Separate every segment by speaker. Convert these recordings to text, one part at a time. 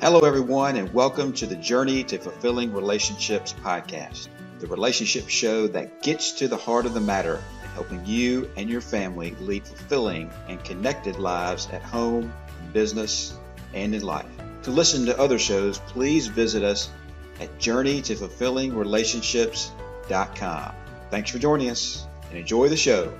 Speaker 1: Hello, everyone, and welcome to the Journey to Fulfilling Relationships podcast, the relationship show that gets to the heart of the matter in helping you and your family lead fulfilling and connected lives at home, in business, and in life. To listen to other shows, please visit us at journeytofulfillingrelationships.com. Thanks for joining us and enjoy the show.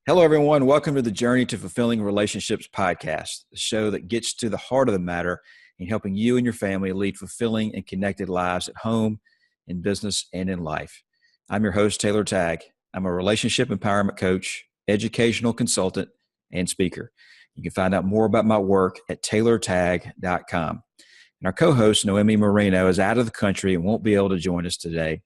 Speaker 1: Hello, everyone. Welcome to the Journey to Fulfilling Relationships podcast, the show that gets to the heart of the matter in helping you and your family lead fulfilling and connected lives at home, in business, and in life. I'm your host, Tagg. I'm a relationship empowerment coach, educational consultant, and speaker. You can find out more about my work at taylortagg.com. And our co-host, Noemi Moreno, is out of the country and won't be able to join us today.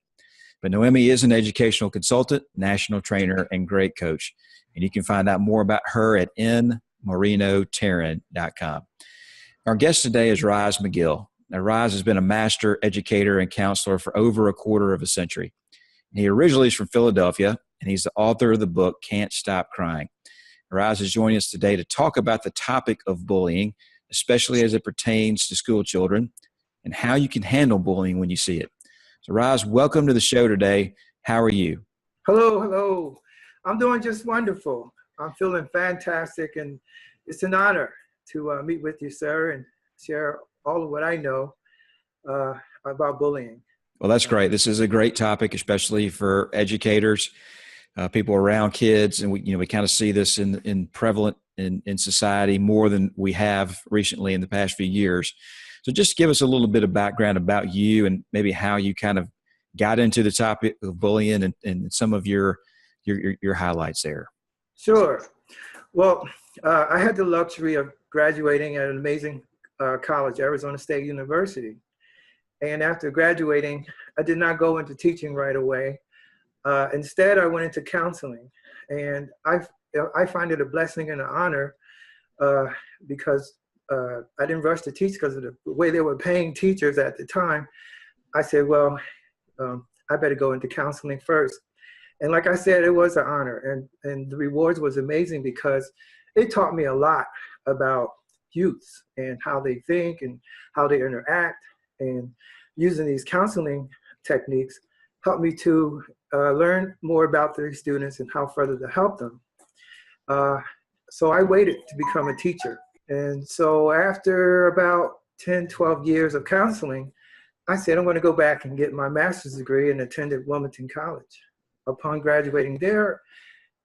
Speaker 1: But Noemi is an educational consultant, national trainer, and great coach. And you can find out more about her at nmorenotaryn.com. Our guest today is Rize McGill. Now, Rize has been a master educator and counselor for over a quarter of a century. He originally is from Philadelphia, and he's the author of the book, Can't Stop Crying. Rize is joining us today to talk about the topic of bullying, especially as it pertains to school children, and how you can handle bullying when you see it. So, Rize, welcome to the show today. How are you?
Speaker 2: Hello. I'm doing just wonderful. I'm feeling fantastic, and it's an honor to meet with you, sir, and share all of what I know about bullying.
Speaker 1: Well, that's great. This is a great topic, especially for educators, people around kids, and we kind of see this in prevalent in society more than we have recently in the past few years. So, just give us a little bit of background about you and maybe how you kind of got into the topic of bullying and some of your highlights there.
Speaker 2: Sure. Well, I had the luxury of graduating at an amazing college, Arizona State University. And after graduating, I did not go into teaching right away. Instead, I went into counseling. And I find it a blessing and an honor because I didn't rush to teach because of the way they were paying teachers at the time. I said, well, I better go into counseling first. And like I said, it was an honor, and the rewards was amazing because it taught me a lot about youth and how they think and how they interact, and using these counseling techniques helped me to learn more about their students and how further to help them. So I waited to become a teacher. And so after about 10, 12 years of counseling, I said, I'm going to go back and get my master's degree and attended Wilmington College. Upon graduating there,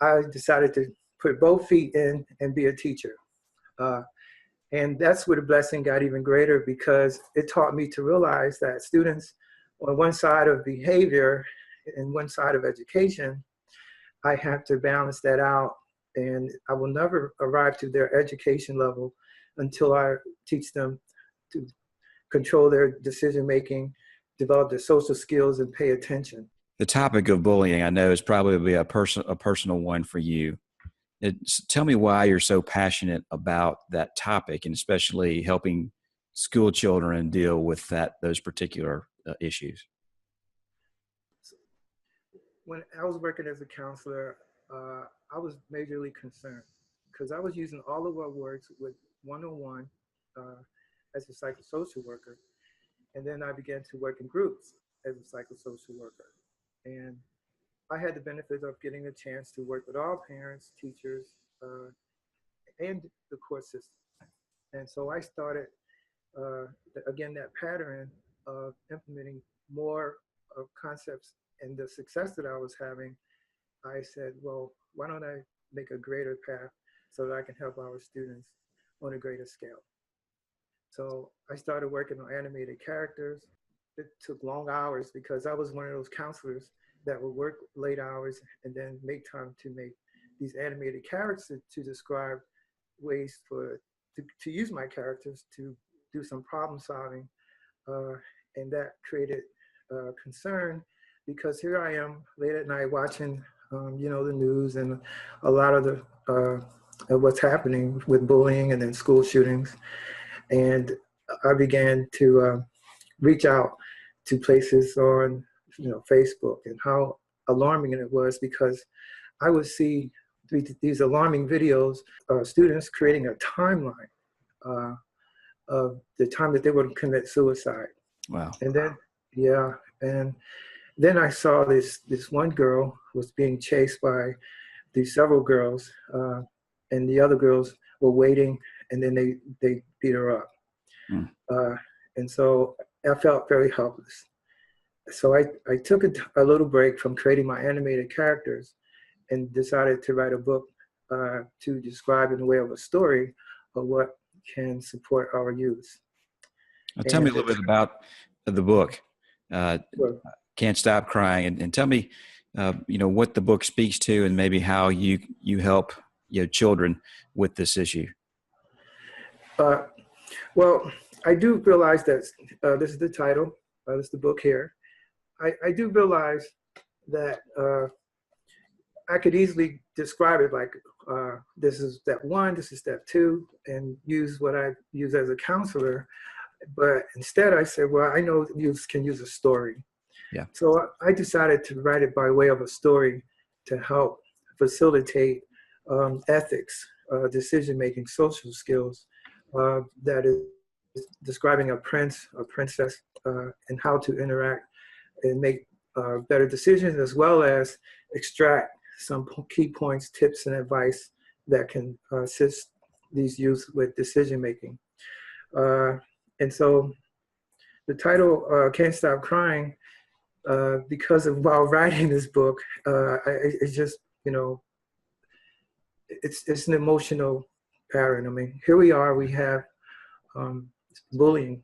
Speaker 2: I decided to put both feet in and be a teacher. And that's where the blessing got even greater because it taught me to realize that students on one side of behavior and one side of education, I have to balance that out. And I will never arrive to their education level until I teach them to control their decision-making, develop their social skills, and pay attention.
Speaker 1: The topic of bullying, I know, is probably a personal one for you. Tell me why you're so passionate about that topic, and especially helping school children deal with those particular issues.
Speaker 2: When I was working as a counselor, I was majorly concerned because I was using all of our works with one-on-one as a psychosocial worker, and then I began to work in groups as a psychosocial worker. And I had the benefit of getting a chance to work with all parents, teachers, and the court system. And so I started, again, that pattern of implementing more of concepts, and the success that I was having, I said, well, why don't I make a greater path so that I can help our students on a greater scale? So I started working on animated characters. It took long hours because I was one of those counselors that would work late hours and then make time to make these animated characters to describe ways to use my characters to do some problem solving. And that created concern because here I am late at night watching, the news and a lot of the what's happening with bullying and then school shootings. And I began to reach out to places on Facebook and how alarming it was, because I would see these alarming videos of students creating a timeline of the time that they would commit suicide.
Speaker 1: Wow.
Speaker 2: And then, yeah, and then I saw this one girl was being chased by these several girls, and the other girls were waiting, and then they beat her up.
Speaker 1: Mm.
Speaker 2: And so I felt very helpless. So I took a little break from creating my animated characters and decided to write a book to describe in the way of a story of what can support our youth.
Speaker 1: Now, tell me a little bit about the book,
Speaker 2: Sure.
Speaker 1: Can't Stop Crying, and tell me, what the book speaks to, and maybe how you help children with this issue.
Speaker 2: Well, I do realize that this is the title. This is the book here. I do realize that I could easily describe it like this is step one, this is step two, and use what I use as a counselor. But instead I said, well, I know youth can use a story.
Speaker 1: Yeah.
Speaker 2: So I decided to write it by way of a story to help facilitate ethics, decision-making, social skills, that is describing a prince, a princess, and how to interact and make better decisions, as well as extract some key points, tips, and advice that can assist these youth with decision-making. And so the title, Can't Stop Crying, because of while writing this book, it's just, it's an emotional pattern. I mean, here we are, we have bullying.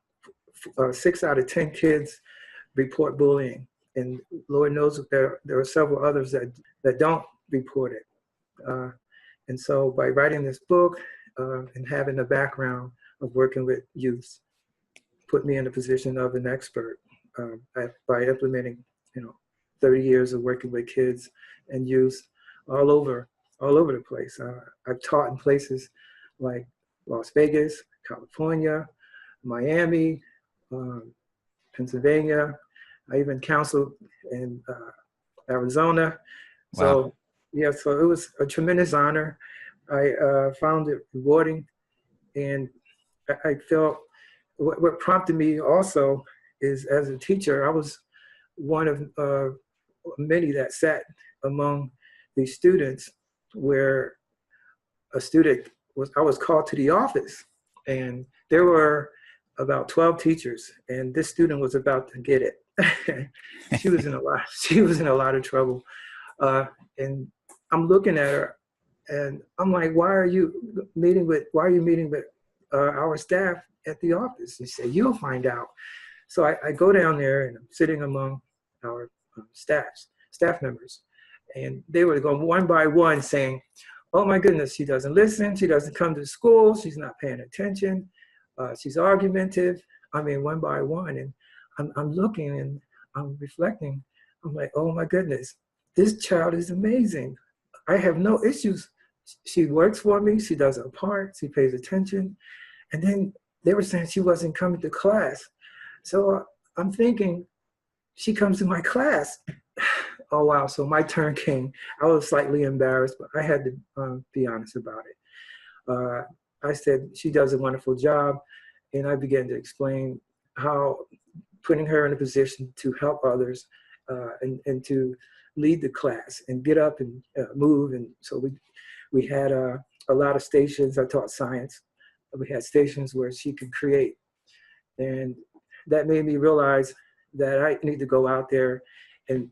Speaker 2: 6 out of 10 kids report bullying. And Lord knows that there are several others that don't report it. And so by writing this book and having a background of working with youth, put me in the position of an expert by implementing, 30 years of working with kids and youth all over the place. I've taught in places like Las Vegas, California, Miami, Pennsylvania. I even counseled in Arizona.
Speaker 1: Wow.
Speaker 2: So yeah, so it was a tremendous honor. I found it rewarding, and I felt what prompted me also is, as a teacher, I was one of many that sat among these students where I was called to the office, and there were about 12 teachers, and this student was about to get it. She was in a lot of trouble. And I'm looking at her and I'm like, why are you meeting with our staff at the office? She said, you'll find out. So I go down there and I'm sitting among our staff members, and they were going one by one saying, oh my goodness, she doesn't listen. She doesn't come to school. She's not paying attention. She's argumentative. I mean, one by one. And I'm looking and I'm reflecting. I'm like, oh my goodness, this child is amazing. I have no issues. She works for me. She does her part. She pays attention. And then they were saying she wasn't coming to class. So I'm thinking, she comes to my class. Oh, wow. So my turn came. I was slightly embarrassed, but I had to be honest about it. I said, she does a wonderful job. And I began to explain how putting her in a position to help others and to lead the class and get up and move. And so we had a lot of stations. I taught science. We had stations where she could create. And that made me realize that I need to go out there and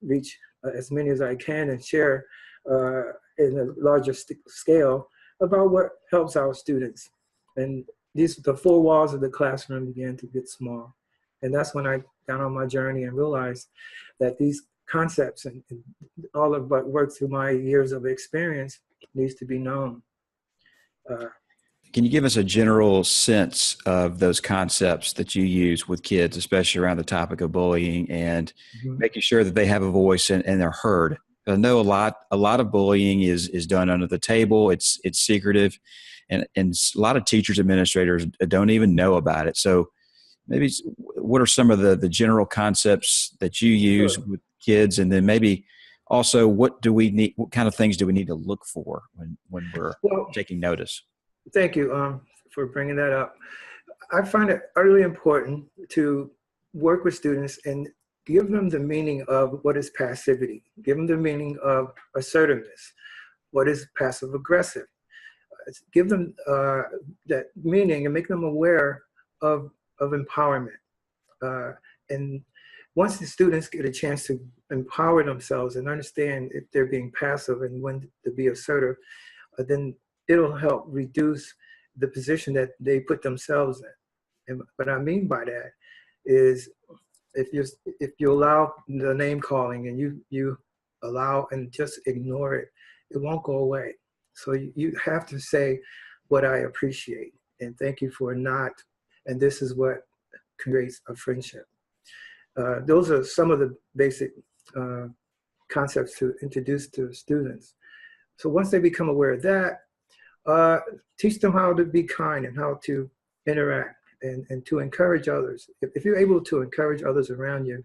Speaker 2: reach as many as I can and share in a larger scale about what helps our students. And the 4 walls of the classroom began to get small. And that's when I got on my journey and realized that these concepts and all of what worked through my years of experience needs to be known.
Speaker 1: Can you give us a general sense of those concepts that you use with kids, especially around the topic of bullying and making sure that they have a voice and they're heard? I know a lot of bullying is done under the table. It's secretive, and a lot of teachers, administrators don't even know about it. So maybe what are some of the general concepts that you use kids? And then maybe also, what kind of things do we need to look for when we're taking notice?
Speaker 2: Thank you for bringing that up. I find it utterly important to work with students and give them the meaning of what is passivity, give them the meaning of assertiveness, what is passive aggressive. Give them that meaning and make them aware of empowerment. And once the students get a chance to empower themselves and understand if they're being passive and when to be assertive, then it'll help reduce the position that they put themselves in. And what I mean by that is if you allow the name calling and you allow and just ignore it, it won't go away. So you have to say what I appreciate and thank you for not, and this is what creates a friendship. Those are some of the basic concepts to introduce to students. So once they become aware of that, teach them how to be kind and how to interact and to encourage others. If you're able to encourage others around you,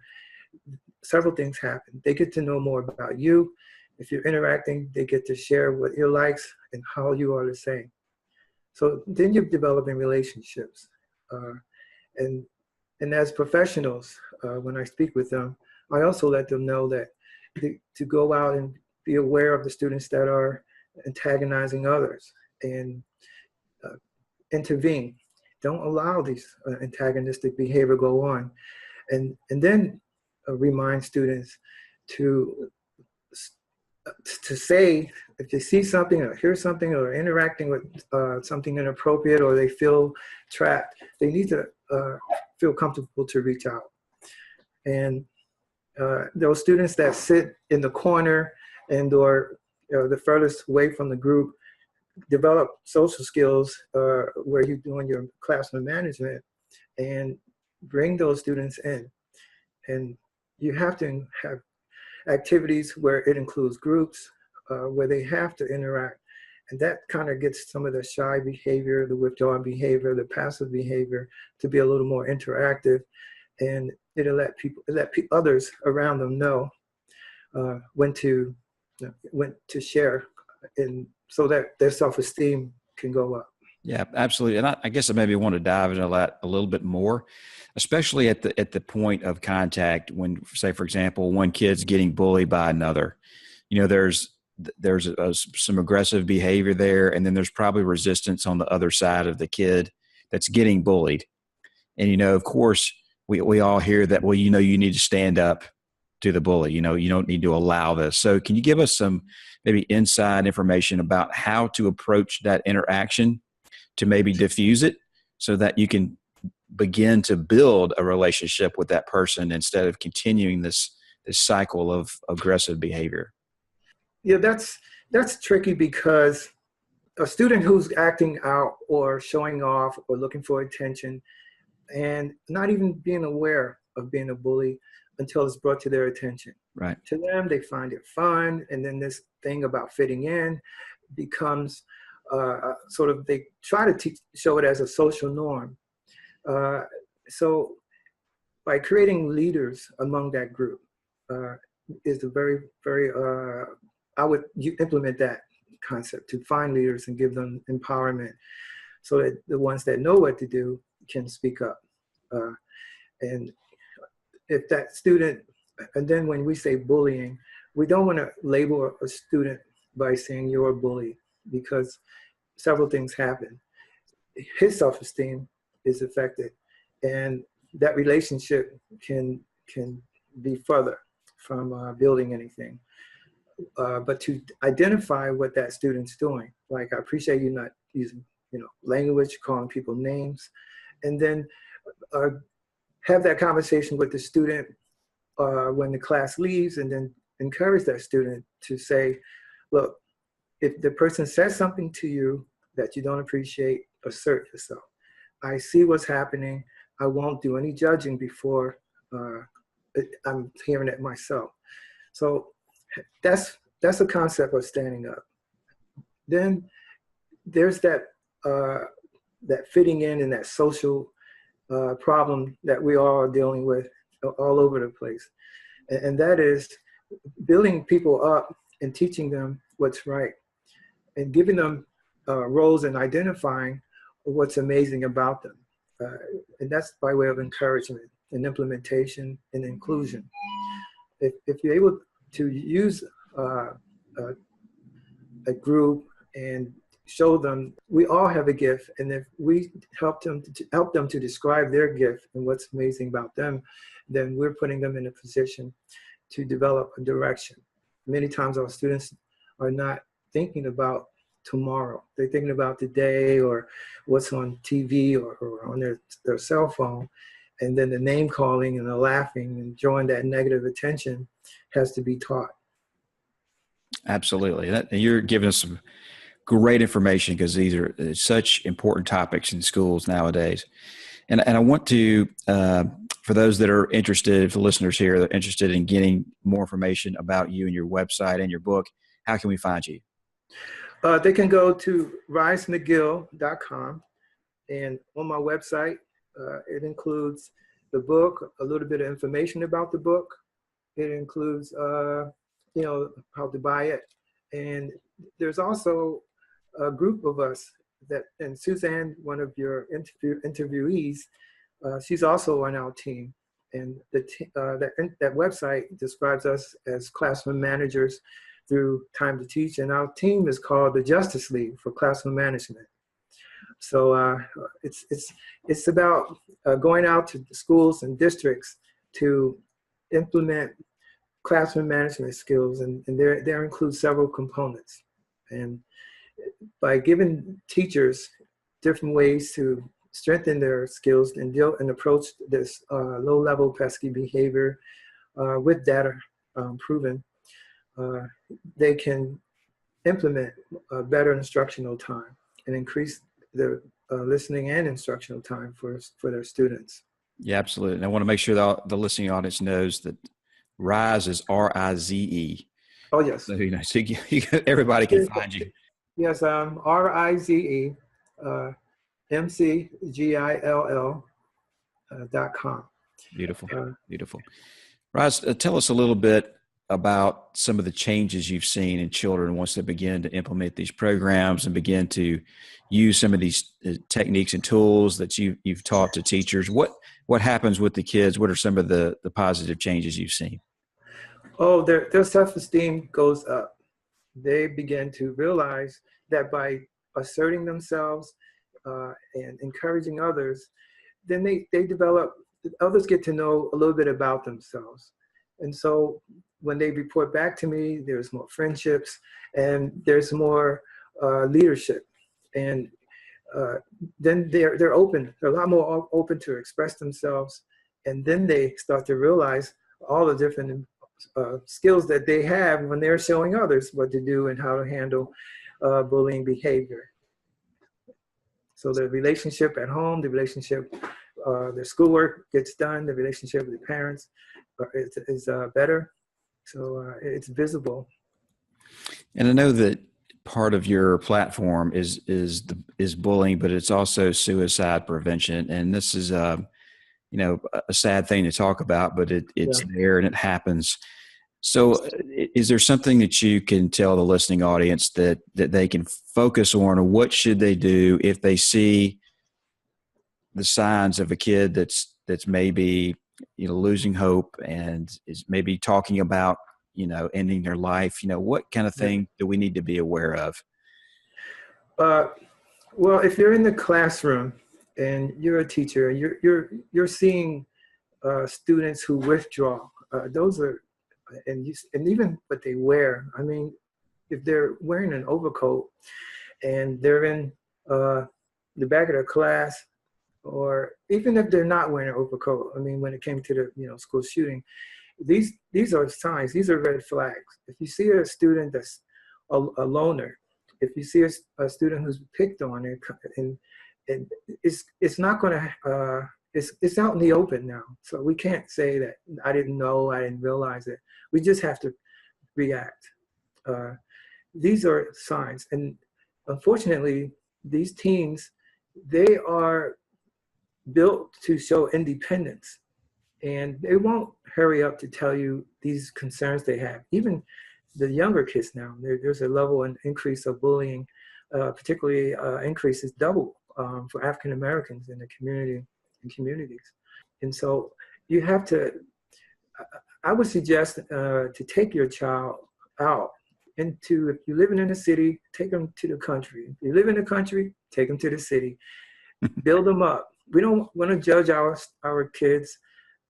Speaker 2: several things happen. They get to know more about you. If you're interacting, they get to share what your likes and how you are the same. So then you're developing relationships. And as professionals, when I speak with them, I also let them know that to go out and be aware of the students that are antagonizing others and intervene. Don't allow these antagonistic behavior go on. And then remind students to say if they see something or hear something or interacting with something inappropriate or they feel trapped, they need to feel comfortable to reach out. And those students that sit in the corner and or the furthest away from the group develop social skills where you're doing your classroom management and bring those students in. And you have to have activities where it includes groups, where they have to interact. And that kind of gets some of the shy behavior, the withdrawing behavior, the passive behavior to be a little more interactive. And it'll let others around them know when to share, and so that their self-esteem can go up.
Speaker 1: Yeah, absolutely. And I guess I maybe want to dive into that a little bit more, especially at the point of contact when, say, for example, one kid's getting bullied by another. There's some aggressive behavior there, and then there's probably resistance on the other side of the kid that's getting bullied. And, of course, we all hear that, well, you need to stand up to the bully. You don't need to allow this. So can you give us some maybe inside information about how to approach that interaction to maybe diffuse it so that you can begin to build a relationship with that person instead of continuing this cycle of aggressive behavior?
Speaker 2: Yeah, that's tricky because a student who's acting out or showing off or looking for attention and not even being aware of being a bully until it's brought to their attention.
Speaker 1: Right.
Speaker 2: To them, they find it fun, and then this thing about fitting in becomes sort of, they try to show it as a social norm. So by creating leaders among that group is a very, very, I would implement that concept to find leaders and give them empowerment so that the ones that know what to do can speak up. And if that student, and then when we say bullying, we don't want to label a student by saying you're a bully, because several things happen. His self-esteem is affected, and that relationship can be further from building anything. But to identify what that student's doing, like, I appreciate you not using language, calling people names, and then have that conversation with the student when the class leaves, and then encourage that student to say, look, if the person says something to you that you don't appreciate, assert yourself. I see what's happening. I won't do any judging before I'm hearing it myself. So that's a concept of standing up. Then there's that fitting in and that social problem that we all are dealing with all over the place. and that is building people up and teaching them what's right and giving them roles and identifying what's amazing about them. And that's by way of encouragement and implementation and inclusion. If you're able to use a group and show them we all have a gift, and if we help them to describe their gift and what's amazing about them, then we're putting them in a position to develop a direction. Many times our students are not thinking about tomorrow. They're thinking about today or what's on TV or on their cell phone. And then the name calling and the laughing and drawing that negative attention has to be taught.
Speaker 1: Absolutely. You're giving us some great information, because these are such important topics in schools nowadays. And I want to, for those that are interested, if the listeners here are interested in getting more information about you and your website and your book, how can we find you?
Speaker 2: They can go to RizeMcGill.com, and on my website, it includes the book, a little bit of information about the book. It includes, how to buy it. And there's also a group of us and Suzanne, one of your interviewees, she's also on our team. And that website describes us as classroom managers through Time to Teach. And our team is called the Justice League for Classroom Management. So it's about going out to schools and districts to implement classroom management skills, and there includes several components. And by giving teachers different ways to strengthen their skills and deal and approach this low-level pesky behavior with data proven, they can implement better instructional time and increase the listening and instructional time for their students.
Speaker 1: Yeah, absolutely. And I want to make sure that the listening audience knows that Rize is Rize.
Speaker 2: Oh, yes.
Speaker 1: So, everybody can find you.
Speaker 2: Yes, RIZE, MCGILL.com.
Speaker 1: Beautiful, beautiful. Rize, tell us a little bit about some of the changes you've seen in children once they begin to implement these programs and begin to use some of these techniques and tools that you've taught to teachers. What happens with the kids? What are some of the positive changes you've seen?
Speaker 2: Oh, their self-esteem goes up. They begin to realize that by asserting themselves and encouraging others, then they develop, others get to know a little bit about themselves. And so when they report back to me, there's more friendships and there's more leadership. And then they're open. They're a lot more open to express themselves. And then they start to realize all the different skills that they have when they're showing others what to do and how to handle bullying behavior. So the relationship at home, the relationship, their schoolwork gets done, the relationship with the parents is better. So it's visible. And
Speaker 1: I know that part of your platform is bullying, but it's also suicide prevention. And this is a sad thing to talk about, but it's there and it happens. So is there something that you can tell the listening audience that they can focus on, or what should they do if they see the signs of a kid that's maybe, losing hope and is maybe talking about, ending their life? What kind of thing do we need to be aware of?
Speaker 2: Well, if you're in the classroom and you're a teacher and you're seeing students who withdraw, those are, and even what they wear. I mean, if they're wearing an overcoat and they're in the back of their class, or even if they're not wearing an overcoat, I mean, when it came to the school shooting, these are signs. These are red flags. If you see a student that's a loner, if you see a student who's picked on, and it's not going to. It's out in the open now, so we can't say that I didn't know, I didn't realize it. We just have to react. These are signs, and unfortunately, these teens, they are built to show independence. And they won't hurry up to tell you these concerns they have. Even the younger kids now, there's a level and increase of bullying, particularly increases double for African Americans in the communities. And so you have to, I would suggest to take your child out into, if you're living in the city, take them to the country. If you live in the country, take them to the city, build them up. We don't want to judge our kids.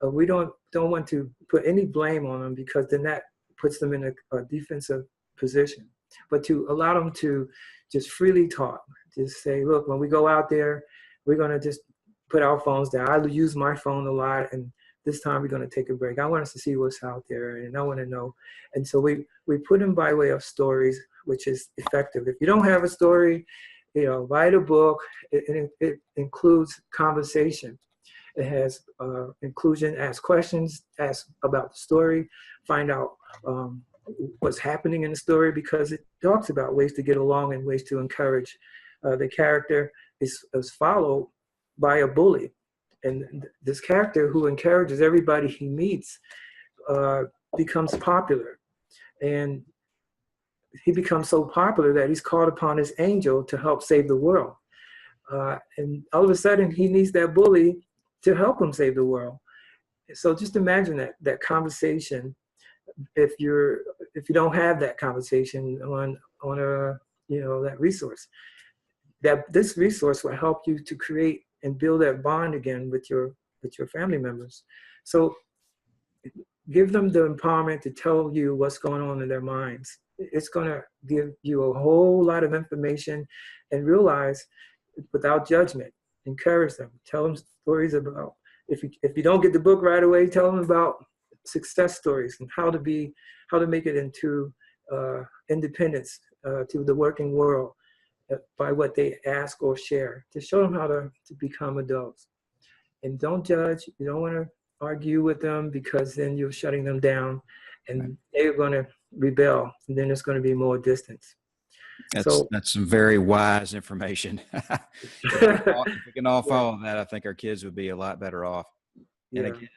Speaker 2: We don't want to put any blame on them, because then that puts them in a defensive position. But to allow them to just freely talk, just say, look, when we go out there, we're going to just put our phones down. I use my phone a lot, and this time we're going to take a break. I want us to see what's out there, and I want to know. And so we put them by way of stories, which is effective. If you don't have a story, write a book. It includes conversation. It has inclusion, ask questions, ask about the story, find out what's happening in the story, because it talks about ways to get along and ways to encourage. The character is followed by a bully. And this character, who encourages everybody he meets, becomes popular. And he becomes so popular that he's called upon his angel to help save the world. And all of a sudden, he needs that bully to help him save the world. So just imagine that conversation. If you don't have that conversation on that resource, that this resource will help you to create and build that bond again with your family members. So give them the empowerment to tell you what's going on in their minds. It's going to give you a whole lot of information, and realize, without judgment, encourage them. Tell them stories about, if you don't get the book right away, tell them about success stories and how to make it into independence to the working world by what they ask or share, to show them how to become adults. And don't judge. You don't want to argue with them, because then you're shutting them down, and they're going to rebel, and then there's going to be more distance.
Speaker 1: That's some very wise information. If we can all follow that, I think our kids would be a lot better off. Yeah. And again,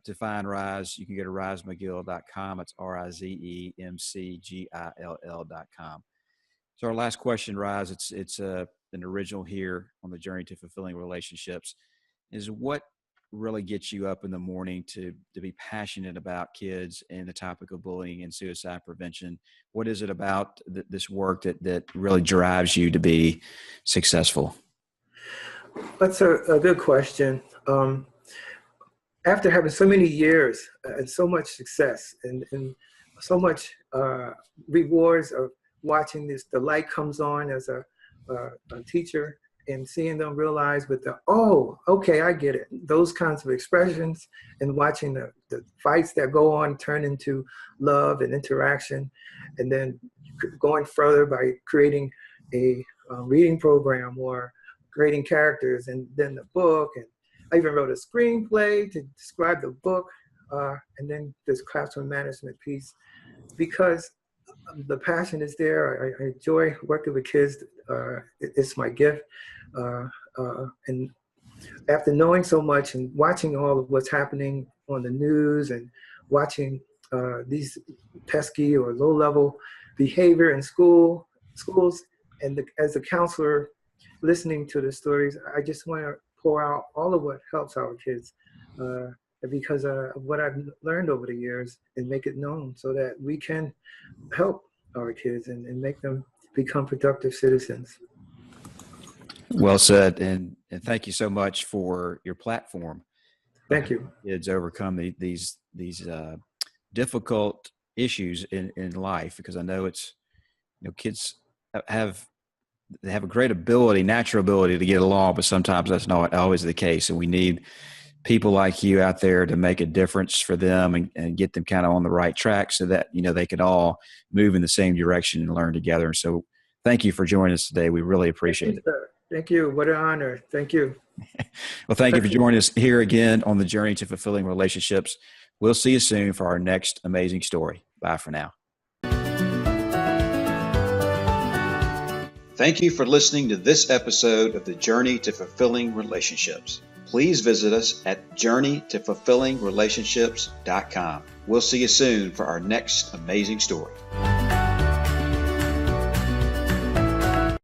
Speaker 1: to find Rize, you can go to rizemcgill.com. It's RIZEMCGILL.com. So our last question, Rize, it's an original here on the journey to fulfilling relationships, is what really gets you up in the morning to be passionate about kids and the topic of bullying and suicide prevention? What is it about this work that really drives you to be successful?
Speaker 2: That's a good question. After having so many years and so much success and so much rewards of watching the light comes on as a teacher, and seeing them realize with okay, I get it. Those kinds of expressions, and watching the fights that go on turn into love and interaction, and then going further by creating a reading program or creating characters, and then the book. And I even wrote a screenplay to describe the book, and then this classroom management piece, because the passion is there. I enjoy working with kids. It's my gift. And after knowing so much and watching all of what's happening on the news, and watching these pesky or low-level behavior in schools, and as a counselor, listening to the stories, I just want to pour out all of what helps our kids, because of what I've learned over the years, and make it known so that we can help our kids and make them become productive citizens.
Speaker 1: Well said, and thank you so much for your platform.
Speaker 2: Thank you.
Speaker 1: Kids overcome these difficult issues in life, because I know kids have a great ability, natural ability to get along, but sometimes that's not always the case, and we need people like you out there to make a difference for them and get them kind of on the right track, so that they can all move in the same direction and learn together. And so thank you for joining us today. We really appreciate it.
Speaker 2: Thank you. What an honor. Thank you.
Speaker 1: Well, thank you for joining us here again on the journey to fulfilling relationships. We'll see you soon for our next amazing story. Bye for now. Thank you for listening to this episode of the Journey to Fulfilling Relationships. please visit us at journeytofulfillingrelationships.com. We'll see you soon for our next amazing story.